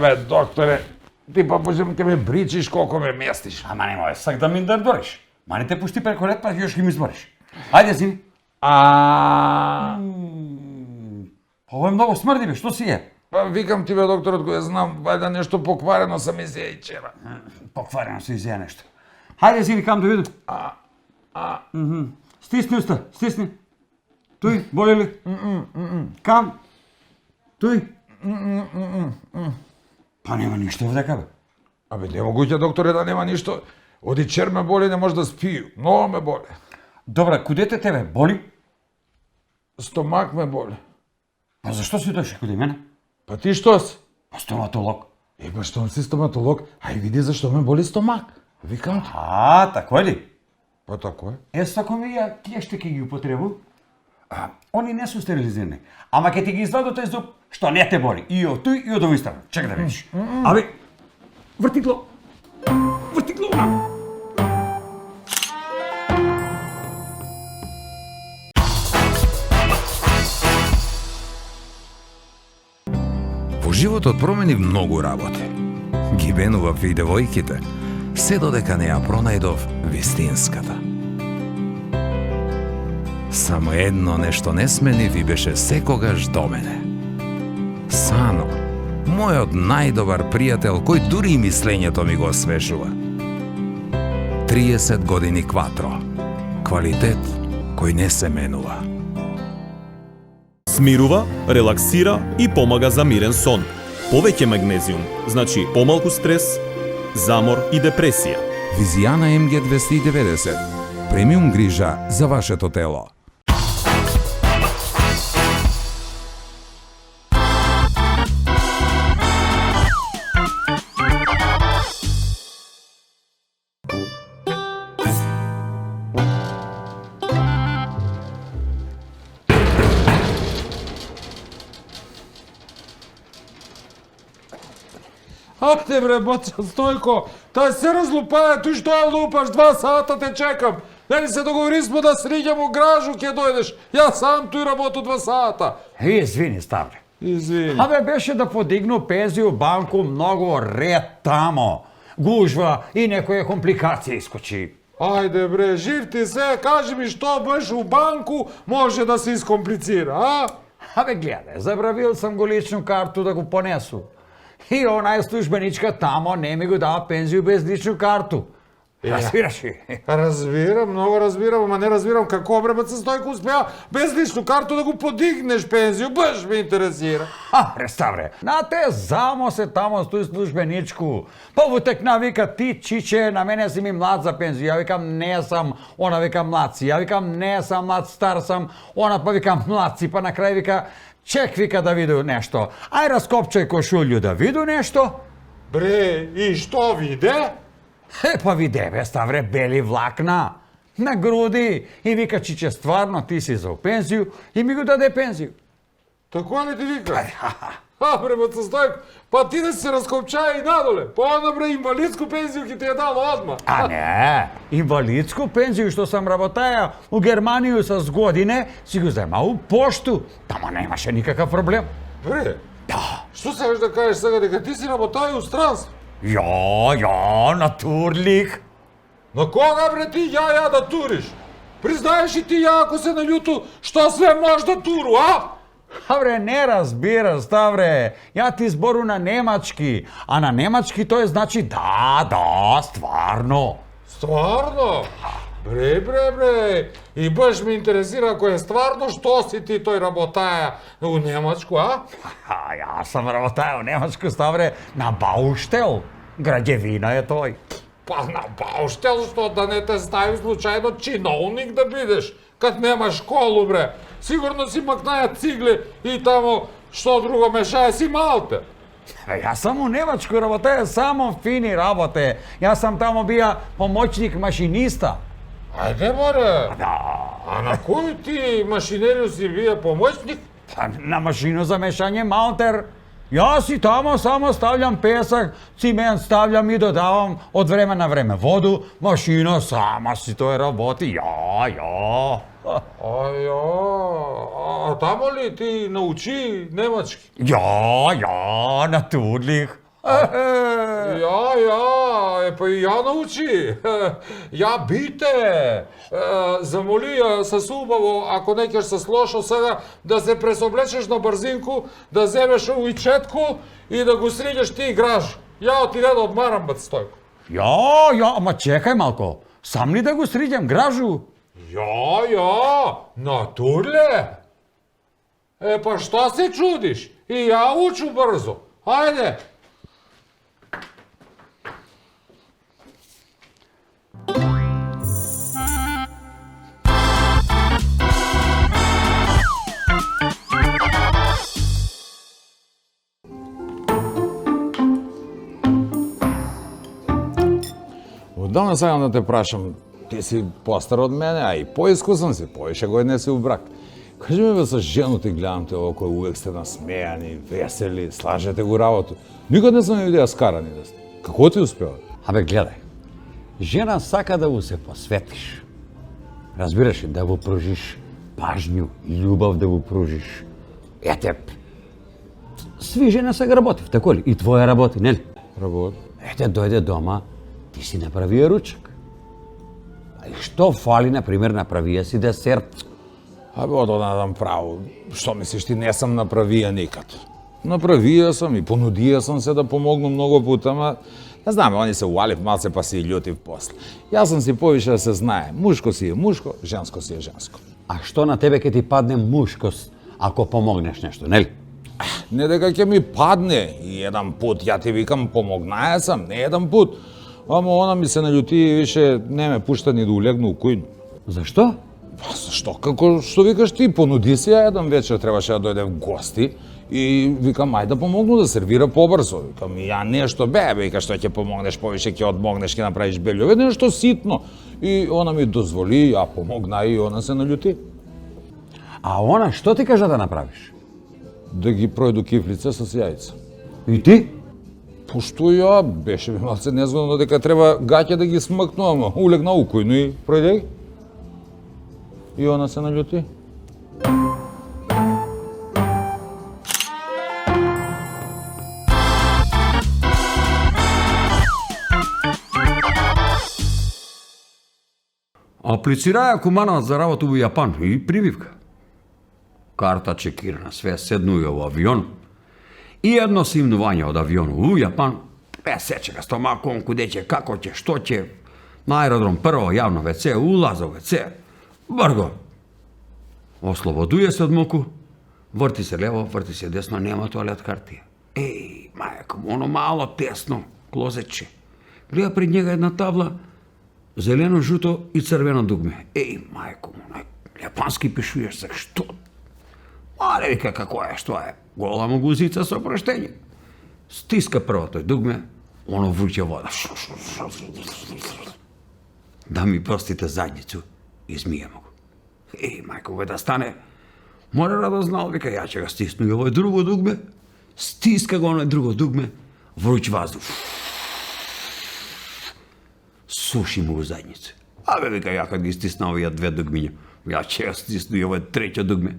Бе, докторе, ти па можем ке ме бричиш колко ме местиш. Ама немој сак да ми дориш. Мани те пушти преко ред, па још ги ми избориш. Ајде, зини. Ово е многу смрди, бе, што си е? Па викам ти, бе, докторот, го ја знам, вајда нешто покварено сам изје и вчера. Покварено се изје нешто. Хајде, зини, кам да видам. Стисни уста, стисни. Туј, боли ли? Кам? Туј? Па нема ништо овдека, бе. Абе, не могуќе, докторе, да нема ништо. Оди чер ме боли, не може да спiju. Много ме боли. Добра, кудете тебе? Боли? Стомак ме боли. Па зашто си дојши куди мене? Па ти што си? Па стоматолог. Па штом си стоматолог, ај види зашто ме боли стомак. Викам ти. Тако е ли? Па тако е. Ако ми ја клеште ке ги употребу, они не су стерилизирани. Ама ке ти ги изваду тој зуб, што не те боли. И од тој, и од овој страна. Чекай да видиш. Абе, вртикло. Вртикло уна. Во животот промени многу работи. Ги бенував и девојките, се додека не ја пронајдов вистинската. Само едно нешто не сменив и беше секогаш до мене. Сано, мојот најдобар пријател, кој дури и мислењето ми го освежува. 30 години Кватро. Квалитет кој не се менува. Смирува, релаксира и помага за мирен сон. Повеќе магнезиум, значи помалку стрес, замор и депресија. Визијана МГ 290. Премиум грижа за вашето тело. Ак те бре, баца Стојко, тај се разлупаја, ти што ја лупаш, 2 сата те чекам. Нели се договорисмо да сриѓам у гражу ќе дојдеш. Јас сам туј работу 2 сата. Извини, Ставле. Извини. Абе, беше да подигну пензiju у банку многу ред тамо. Гужва и некоја компликација искочи. Ајде бре, жив ти се, кажи ми што беше у банку, може да се искомплицира, а? Абе, гледај, забравил сам го личну карту да го понесу. И онај службеничка тамо не ми го дава пензiju без личну карту. Разбираш ли? Разбирам, многу разбирам, ама не разбирам како бре, баца Стојко успеа без личну карту да го подигнеш пензiju, баш ме интересира. Представре, на те замо се тамо стои службеничку. Повутекна вика, ти чиче, на мене си ми млад за пензiju. Ја викам, не сам, она вика млад си. Ја викам, не сам млад, стар сам. Она па вика млад си, па на крај вика, чек вика да виду нешто. Ај раскопчај кошулју да виду нешто. Бре, и што виде? Па виде, бе, Ставре, бели влакна на груди и вика, чиче, стварно ти си за пензiju и ми го даде пензiju. Тако ли ти вика? Бре, баца Стојко, па ти да се раскопчаја и надоле. Па она бре, инвалидску пензiju ќе ти ја дало одма. А не, инвалидску пензiju што сам работаја у Германију с године, си го зема у пошту. Тама немаше никакав проблем. Бре, Да. што сакаш да кажеш сега дека ти си работаја у странство? Ja, naturlig. На кога бре ти ја да туриш? Признаеш и ти ја ако се наљуту што све може да туру, а? Абре, не разбираш, Ставре. Ја ти збору на немачки, а на немачки тој значи да, стварно. Стварно? Бре. И баш ме интересира ако е стварно што си ти тој работаја у Немачку, а? Јас сам работаја у Немачку, Ставре, на Бауштел. Граѓевина е тој. Па на Бауштел што да не те стави случајно чиновник да бидеш, кад нема школу, бре. Сигурно си макнаја цигли и тамо што друго мешаја си малте. Јас сам у Немачку работеја само фини работе. Јас сам тамо бија помоćник машиниста. Ајде, море. Да. А на кој ти машинерију си бија помоćник? Pa na mašinu za mešanje malter. Ja si tamo samo stavljam pesak, ciment stavljam i dodavam od vremena na vreme vodu, mašina sama si to работи. Ja. A ja, a tamo li ti nauči nemački? Ja, natürlich. Ja, pa i ja nauči. Ja bite. Замоли съсубаво, ако не кеш се слошал сега, да се пресоблечеш на бързинко, да вземеш уичетко и да го сридеш ти играш. Я отиде да odmaram, бът Стойко. Ja, ама чекай малко. Сам ли да го сридям, гражу? Ja, натурле. Па šta се чудиш? И я учу бързо. Хайде. Отдавна сакам да те прашам, ти си постар од мене, а и поискусан си, повише години си у брак. Кажи ми бе, со жену ти гледам те око, увек сте насмејани, весели, слажете го работу. Никад не сум ја видеа скарани да сте. Како ти успева? Абе, гледай. Жена сака да му се посветиш. Разбираш ли, да му пружиш пажњу, љубов да му пружиш. Ете, сви жена сега работив, тако ли? И твоја работи, нели? Работ. Ете, дојде дома, ти си направија ручак. А и што фали, например, направија си десерт? Абе, од одадам право. Што мислиш ти, не сам направија никад. Направија сам и понудија сам се да помогну многу пута, ама не знаме, они се уалив малце па си и љутив после. Јас сам си повише да се знае, мушко си е мушко, женско си е женско. А што на тебе ќе ти падне мушкост ако помогнеш нешто, нели? Не дека ќе ми падне и еден пут, ја ти викам помогнаја сам, не еден пут. Ама она ми се наљути и више не ме пушта ни да улегну у кујну. Зашто? Па зашто, како што викаш ти, понуди си ја еден вечер, требаше да дојде в гости и викам ајде да помогну да сервира побрзо. Викам ја нешто вика што ќе помогнеш повише, ќе одмогнеш, ќе направиш белјове, нешто ситно. И она ми дозволи, ја помогна и она се наљути. А она што ти кажа да направиш? Да ги пројду кифлице со јајца. И ти? Пошто ја беше ми малце незгодно дека треба гаќе да ги смакну, ама улегна у кујну и пројде ги. И она се наљути. Аплицираја куманат за работа во Јапан и прививка. Карта чекирана, све седнуја во авион. И едно симнување од авиону у Јапан, сече га стомаком, куде ќе, како ќе, што ќе, на аеродром прво јавно ВЦ, улазо ВЦ, брго. Ослободуе се од муку, врти се лево, врти се десно, нема тоалет картија. Еј, мајко, оно мало тесно клозетче. Гледа пред njega една табла, зелено, жуто и црвено дугме. Еј, мајко, јапански пишујеш се, што? Мале вика како е, што е? Голема гузица со проштење. Стиска прво тој дугме, оно вруќе вода. Да ми простите задницу, измијемо го. Еј, мајко, бе да стане, мора да знал, вика, ја ќе го стисну и овој друго дугме, стиска го оној друго дугме, вруќ ваздух. Суши му во задница. Абе, вика, ја кад ги стисна овие две дугмиња, ја ќе ја стисну и овој треќо дугме.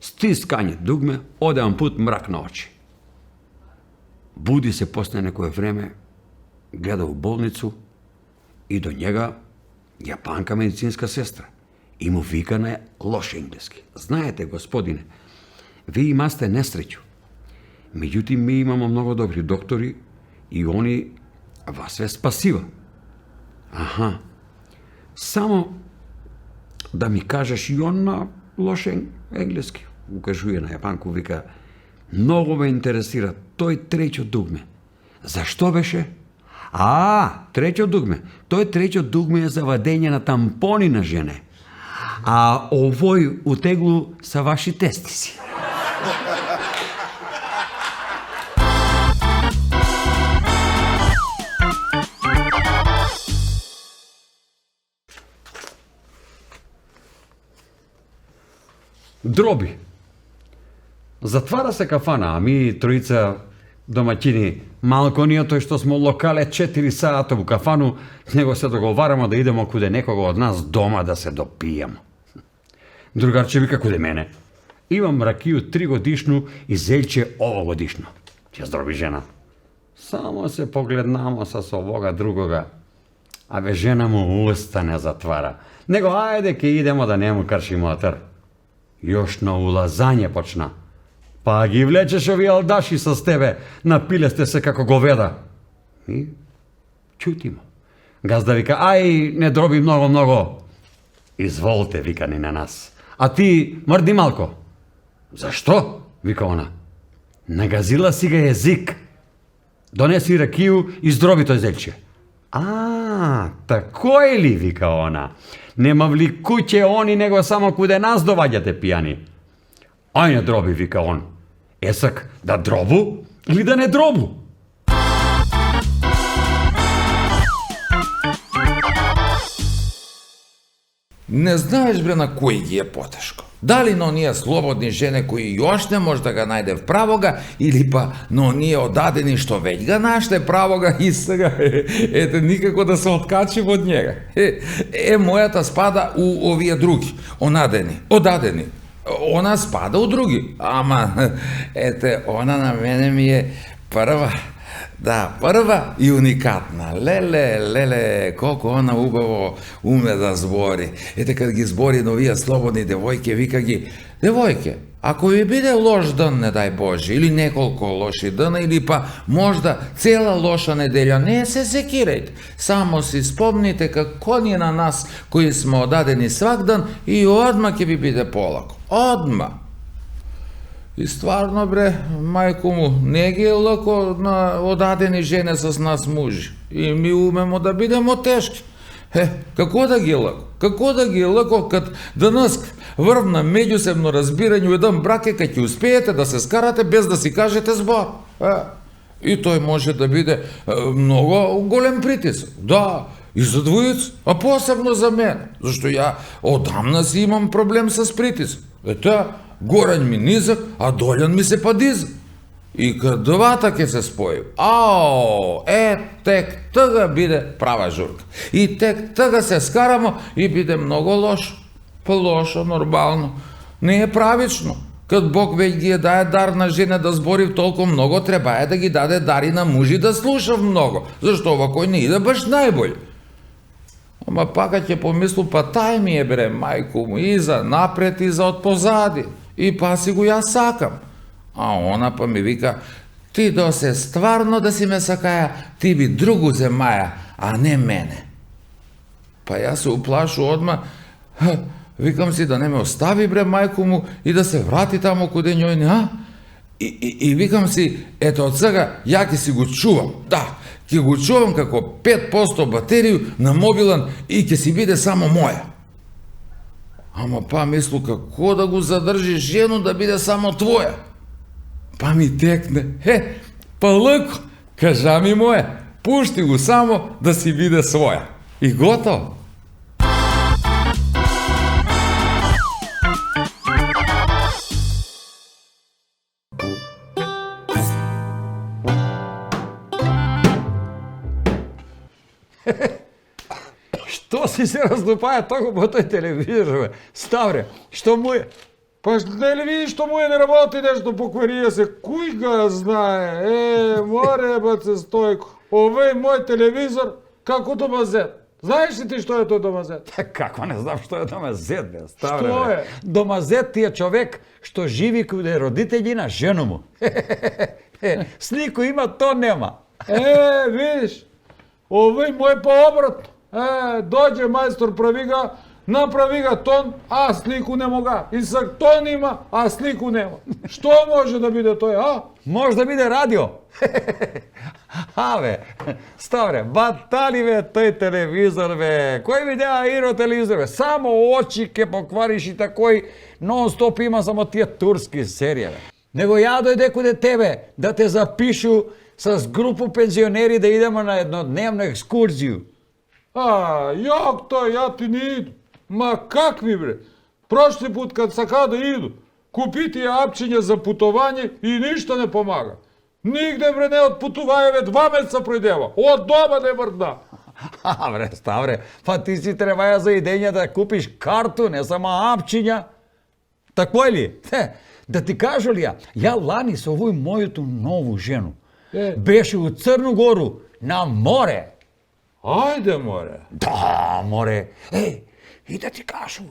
Стискање дугме, одеан пут мрак на очи. Буди се после некое време, гледа у болницу и до njega јапанка медицинска сестра и му вика на лош енглески. Знаете, господине, ви имасте несреќу. Меѓутим, ми имамо многу добри доктори и они вас ве спасива. Аха, само да ми кажеш и он на лош енглески. Укажуе на јапанку, вика, многу ме интересира тој треќо дугме. Зашто беше? Треќо дугме. Тој треќо дугме е за вадење на тампони на жене. А овој утеглу са ваши тестиси. Дроби. Затвара се кафана, а ми троица домаќини, малко ние тој што смо локале 4 сата у кафану, него се договараме да идемо куде некого од нас дома да се допијемо. Другарче вика куде мене. Имам ракију 3 годишну и зелче овогодишно. Ќе здроби жена. Само се погледнамо со овога другога. Абе жена му уста не затвара. Него ајде ке идемо да не му крши мотор. Још на улазање почна. Па ги влечеш ови алдаши со тебе, напиле сте се како говеда. И чутимо. Газда вика, ај, не дроби много. Изволте, вика ни на нас. А ти мрди малко. Зашто? Вика она. Нагазила си га език. Донеси ракију и здроби тој зелче. Такој ли, вика она. Нема вли куќе они, него само куде нас доваѓате пијани. Ај не дроби, вика он. Есак, да дробу или да не дробу? Не знаеш бре на кој ги е потешко. Дали на оние слободни жене кои још не може да ga најде в правога, или па на оние одадени што веќе ga нашле правога и сега ете никако да се откачи од njega. Мојата спада у овие други, одадени. Она спада у други, ама ете она на мене ми е прва. Да, прва и уникатна. Леле, колко она убаво уме да збори. Ете, кад ги збори на овие слободни девојке, вика ги, девојке, ако ви биде лош ден, не дај Боже, или неколку лоши дена, или па можда цела лоша неделја, не се секирајте. Само си спомните како ни на нас, кои сме одадени свак ден, и одма ќе ви биде полако. Одма. И стварно бре, мајко му, не ги е лако на одадени жене с нас мужи. И ми умемо да бидемо тешки. Како да ги е лако? Како да ги е лако кад денеска врв на меѓусебно разбирање у еден брак е кај ќе успеете да се скарате без да си кажете збор. И тој може да биде многу голем притисок. Да, и за двојица, а посебно за мене, зашто ја одамна си имам проблем с притисок. Ете, горањ ми низак, а долјан ми се падизак. И кад двата ќе се спои, тек тага биде права журка. И тек тага се скарамо и биде многу лошо. Па лошо, нормално. Не е правично. Кад Бог веќе ги е дае дар на жене да збори толку многу, треба е да ги даде дари на мужи да слуша многу. Зашто овакој не иде баш најбољ. Ама пака ќе помислу, па тај ми е бре, мајко му, и за напред, и за отпозади. И па си го ја сакам. А она па ми вика, ти досе стварно да си ме сакаја, ти би другу земаја, а не мене. Па ја се уплашу одма, викам си да не ме остави бре мајко му и да се врати тамо куде њој не, И викам си, ето од сега, ја ќе си го чувам, да, ќе го чувам како 5% батерију на мобилен и ќе си биде само моја. Ама па мислу, како да го задржи жену да биде само твоја? Па ми текне, па лако, кажа ми моја, пушти го само да си биде своја. И готово. Што си се раздупаја толку по тој телевизор, бе? Ставре, што му е? Па не ли видиш што му е не работи нешто покварија се, кој ga знае? Море баце Стојко, овој мој телевизор како домазет. Знаеш ли ти што е тој домазет? Како не знам што е домазет, бе, Ставре. Што бе? е? Домазет ти е човек што живи куде родители на жену му. Слико има, то нема. Видиш, овој мој пообратно. Доđe мајстор, направи га тон, а слику не мога. И сак тон има, а слику нема. Што може да биде тој, а? Може да биде радио. Бе, Ставре, батали бе тој телевизор, бе. Кој видеа иро телевизор, бе? Само очи ке поквариш и такој нон-стоп има само тие турски серија, бе. Него ја дојде куде тебе да те запишу с групу пензионери да идеме на еднодневна екскурзiju. Јак тој, ја ти не иду. Ма какви бре? Прошли пут кад сака да иду, Купи ти апчиња за путување и ништо не помага. Нигде бре не отпутуваја, ве 2 месеца пројдева. Од дома не мрдна. А, бре, Ставре, па ти си требаја за идења да купиш карту, не само апчиња. Тако е ли? Да ти кажу ли ја лани со овој мојоту нову жену. Беше у Црну Гору, на море. Ајде, море. Да, море. И да ти кажу,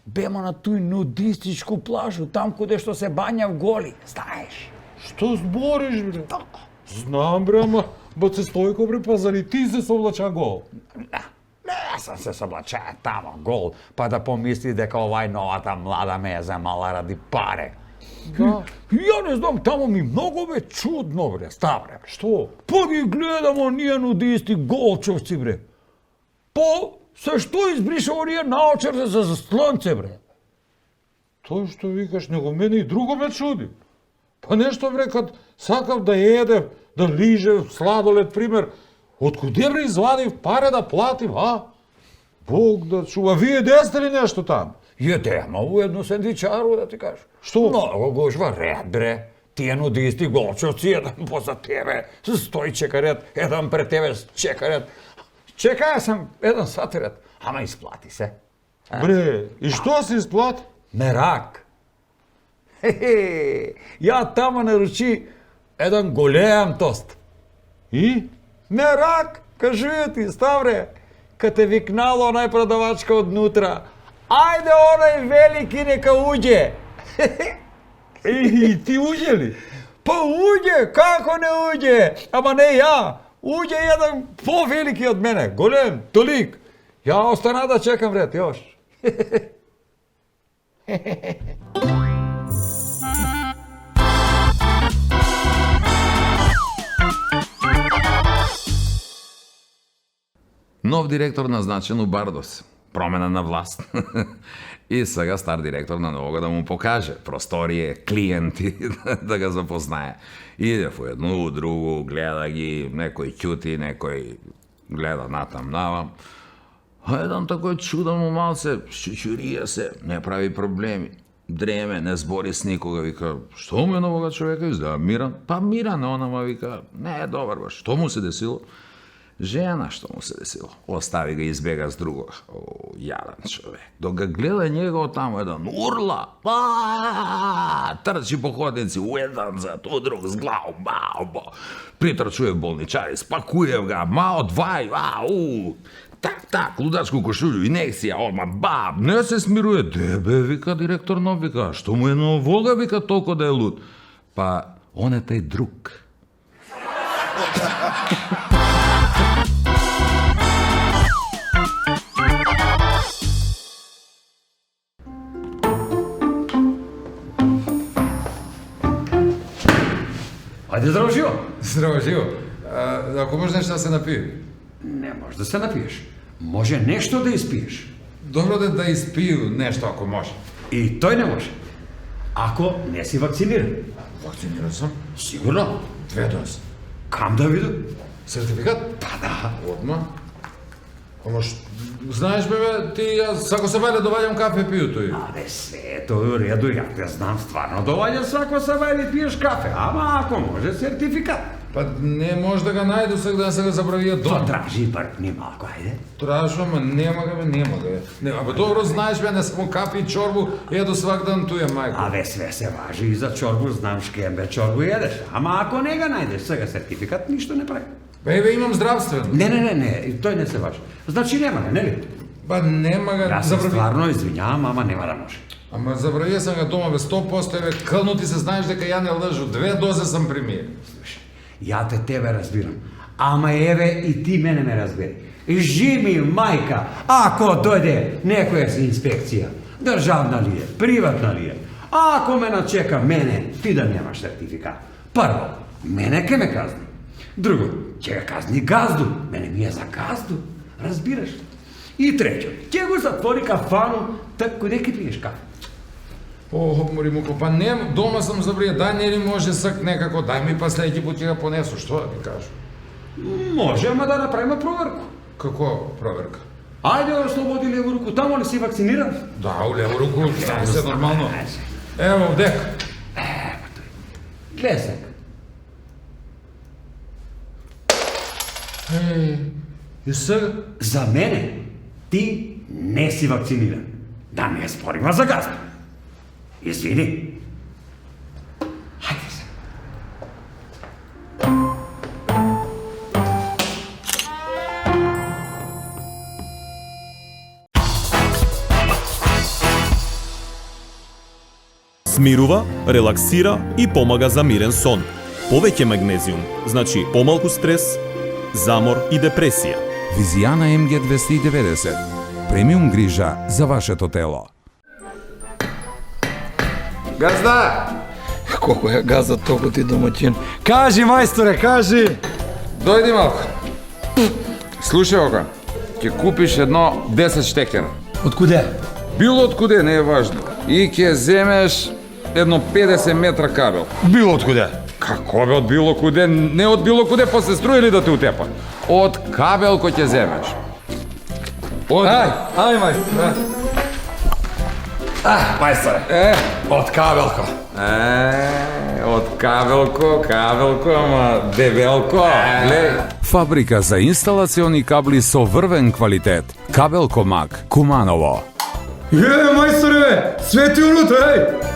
бема на тој нудистичку плажу, там каде што се бањав голи, знаеш. Што збориш, бре? Знам, бре, ама баце Стојко, бре, па зари ти се совлача гол? Не сам се соблачаја тамо гол, па да помисли дека овај новата млада ме е замала ради паре. Да. Ја не знам, тамо ми многу бе чудно, бре, Ставре. Што? Па ги гледам оние нудисти голчовци, бре. Па, се што избриша оние наочарце за слънце, бре. Тој што викаш, него мене и друго ме чуди. Па нешто, бре, кад сакав да едев, да лижев, сладолед, пример, откуде, бре, извадив паре да платим, а? Бог да чува. Вие десте ли нешто там? Једема у едну сендвичару, да ти кажу. Што? Много гожва ред, бре. Тие нудисти голчовци, еден поза тебе, стои чека ред, еден пред тебе чека ред. Чекаја сам еден сат ред, ама исплати се. Бре, и што се исплати? Мерак. Ја тамо наручи еден голем тост. И? Мерак, кажује ти, Ставре, кад те викнало онај продавачка однутра, ајде онај велики нека уđe. И ти уđe ли? Па уđe, како не уđe? Ама не ја, уđe еден повелики од мене, голем, толик. Ја остана да чекам ред, још. Нов директор назначен у Бардос. Промена на власт. И сега стар директор на новога да му покаже просторие, клиенти, да ga запознае. Иде во едно, у другу, гледа ги, некој ќути, некој гледа натам-навам. А еден такој чуден му малце, шчучурија се, не прави проблеми. Дреме, не збори с никога, вика, што му е новога човека, изгледа миран? Па миран, онама вика, не е добар баш, што му се десило? Жена, што му се десило. Остави го и избега с другога. О, јаден човек. Док ga гледа njegov тамо еден урла, трчи по ходници, у еден зад, у друг с глав, притрчуе болничари, спакуе ga, мао двај, так, лудачку кошулju, инекција, одма, не се смируе. Дебе, вика директор нов, вика, што му е на овога, вика, толку да е луд. Па, он е тај друг. Ајде, здраво живо. Здраво, живо. Ако може нешто да се напие? Не може да се напиеш. Може нешто да испиеш. Добро да испию нешто ако може. И тој не може. Ако не си вакциниран. Вакциниран сум. Сигурно? 2 дози. Кам да виду? Сертификат? Па да. Одма. Ама знаеш, бебе, ти јас сако се вајде доваѓам кафе пију тој. Абе, се, тој у реду, ја те знам стварно, доваѓа свако се вајде пиеш кафе, ама ако може сертификат. Па не може да го најду сега да се го забравија Тоа дом. тражи бркни малко, ајде. Тражам, нема га, нема га. Абе, добро знаеш, бе, не само кафе и чорбу еду свак дан туја, мајко. Абе, све се важи и за чорбу, знам шкембе чорбу едеш, ама ако не го најдеш сега сертификат, ништо не прави. Бе, имам здравствено. Не, тој не се важи. Значи нема га, нели? Па нема га, Јас се стварно извинјавам, ама нема да може. Ама забравија сам га дома, бе, 100%, бе, кълнути се знаеш дека ја не лъжу. 2 дозе сам примије. Ја тебе разбирам, ама еве и ти мене ме разбери. Жими, мајка, ако дојде некоја си инспекција, државна ли е, приватна ли е, ако ме начека мене, ти да немаш сертификат. Прво, мене ке ме казни. Друго, ќе га казни газду, мене ми е за газду, разбираш? И трето, ќе го затвори кафану, так куде ке пиеш кафе? О, мори муко, па не, дома сам забрија, дај не ли може сак некако, дај ми па следеќи пут ќе го понесу, што да ти кажу? Може, ама да направиме проверку. Како проверка? Ајде, ослободи лево руку, тамо ли си вакциниран? Да, у лево руку, да, се нормално. Evo, dek. Klesek. I sad? Za mene ti nesi vakciniran. Da ne sporimo za gazdu. Izvini. Hajde se. Смирува, релаксира и помага за мирен сон. Повеќе магнезиум, значи помалку стрес, замор и депресија. Визијана МГ 290. Премиум грижа за вашето тело. Газда! Колко е газа толку ти домаќин? Кажи, мајсторе, кажи! Дојди малку. Слушај ока, ќе купиш едно 10 штекера. Од куде? Било од куде, не е важно. И ќе земеш едно 50 метра кабел. Било од куде? Како бе од било куде? Не од било куде, па се струи ли да те утепа? Од кабел кој ќе земеш. Од... Ај, мајсторе. Мајсторе, од кабелко. Од кабелко, ама дебелко. Глеј. Фабрика за инсталациони кабли со врвен квалитет. Кабелко Мак, Куманово. Мајсторе, свети уното, еј!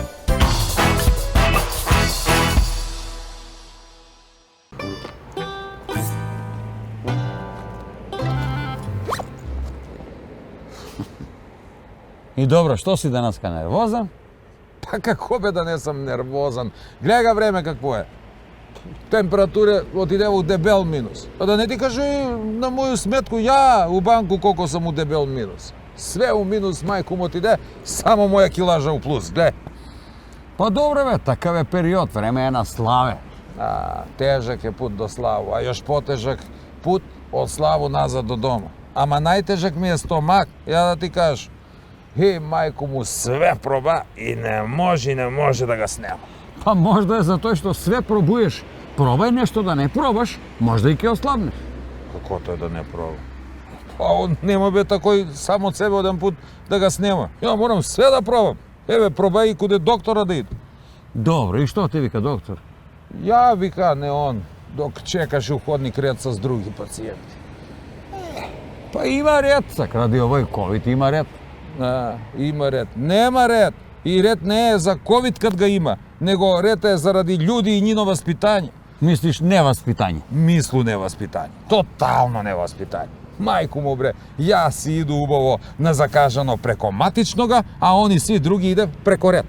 И добро, што си денеска нервозан? Па како бе да не сам нервозан? Гледа га време какво е. Температура отиде у дебел минус. А да не ти кажи на моју сметку, ја у банку колко сам у дебел минус. Све у минус, мајку му отиде, само моја килажа у плюс, гледа. Па добре бе, такав е период, време е на славе. Тежак е пут до славу, а još потежак пут од славу назад до дома. Ама најтежак ми е стомак, ја да ти кажеш. И мајку му све проба и не може да га снема. Па можда е за тој што све пробуеш. Пробај нешто да не пробаш, можда и ќе ослабнеш. Како тој да не проба? Па он нема бе такој само од себе оден пут да га снема. Ја морам све да пробам. Еве, пробај и куде доктора да иде. Добро, и што ти вика доктор? Ја вика, не он, док чекаш у ходник ред с други пациенти. Па има ред, сакради овој ковид има ред. Има ред. Нема ред. И ред не е за ковид кад га има, него ред е заради људи и нино васпитање. Мислиш неваспитање? Мислу неваспитање. Тотално неваспитање. Мајку му бре, јас си иду убаво на закажано преко матичнога, а они сви други иде преко ред.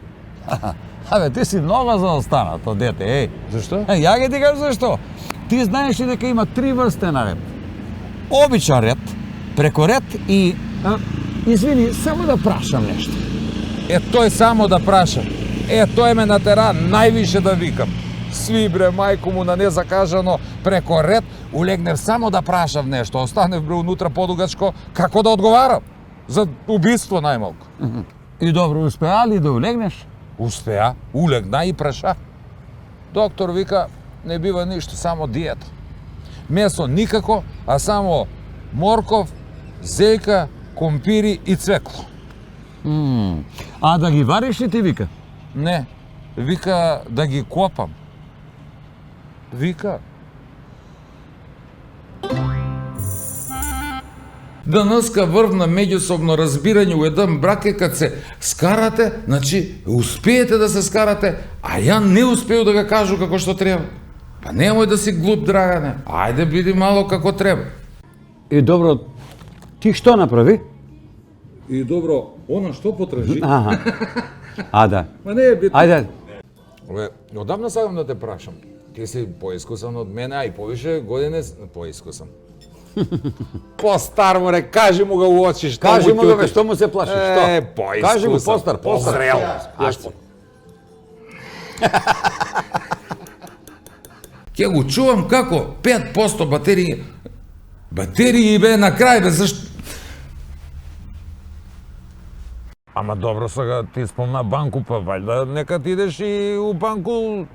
Абе, ти си много заостанато, дете, еј. Зашто? Ја ги ти кажам зашто. Ти знаеш ли дека има 3 врсте на ред? Обичан ред, преко ред и... извини, само да прашам нешто. Тој само да праша. Тој ме натера највише да викам. Сви бре, мајку му на незакажано преко ред, улегнев само да прашав нешто, останев бре унутра подугачко, како да одговарам? За убиство најмалку. И добро, успеа ли да улегнеш? Успеа, улегна и праша. Доктор вика, не бива ништо, само диета. Месо никако, а само морков, зејка, компири и цвекло. А да ги вариш ли ти вика? Не, вика да ги копам. Вика. Данаска врв на меѓусобно разбирање у еден брак е кад се скарате, значи успеете да се скарате, а ја не успею да га кажу како што треба. Па немој да си глуп, Драгане. Ајде биди мало како треба. И добро, ти што направи? И добро, она што потражи? Аха. А да. Ма не е битно. Ајде. Одамна сакам да те прашам. Ти си поискусан од мене, а и повише години поискусан. Постар море, кажи му го у очи што Кажи му ќути. бе, што му се плашиш, што? Поискусан. Кажи му, постар. Позрел. Ќе го чувам како 5% батерии. Батерии бе на крај бе, зашто? Ама добро сега ти спомна банку, па вајда нека ти идеш и у банку,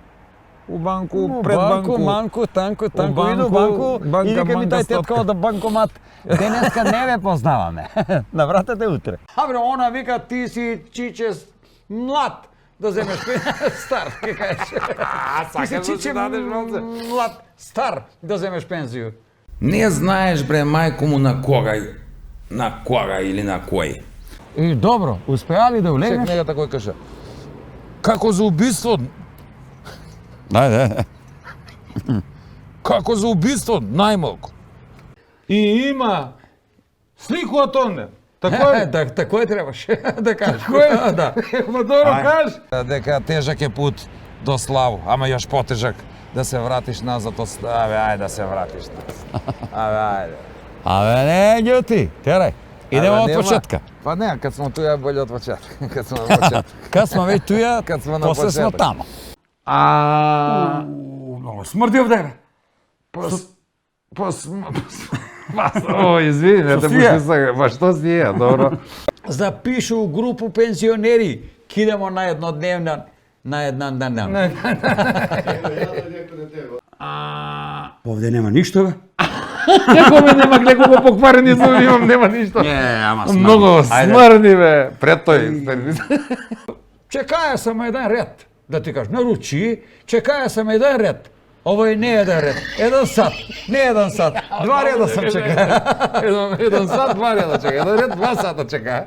пред банку. Манку, танку, иду банку, банку, банка, и нека ми манка, дај стотка. тетка да банкомат. Денеска не ве познаваме. Навратете утре. Абре, она вика ти си чиче млад. да земеш стар, ке кажеш. Ти си чиче млад, стар, да земеш пензiju. Не знаеш, бре, мајко му на кога или на кој. И добро, успеа ли да Чек, улегнеш? нега тако кажа. Како за убиство? Ајде. Како за убиство, најмалку. И има слику од онде. Тако е. Тако е требаше да кажеш. Тако е. Да. Ма добро кажеш. Дека тежак е пут до славу, ама још потежак да се вратиш назад од... Абе, ајде да се вратиш назад. Абе, ајде. Абе, не, ѓути, терай. Идемо од почетка. Па не, кад смо туја боле од почетка. Кад смо на почетка. Кад смо веќе туја, Кад смо на после смо почеток. тамо. Много смрди овде. О, извини, не те Софија. пушти па што си е, добро. Запишу у групу пензионери, кидемо на еднодневна, на една дневна. Овде нема ништо, бе. Како ме нема неколку покварени зуби имам, нема ништо. Не, ама Многу смрди, бе. Пред тој. Чекаја сам еден ред, да ти кажеш, наручи, чекаја сам еден ред. Овој не е еден ред, 1 сат, не 1 сат, 2 реда сам чекаја. Еден сат, 2 реда чека. Еден ред, 2 сата чека.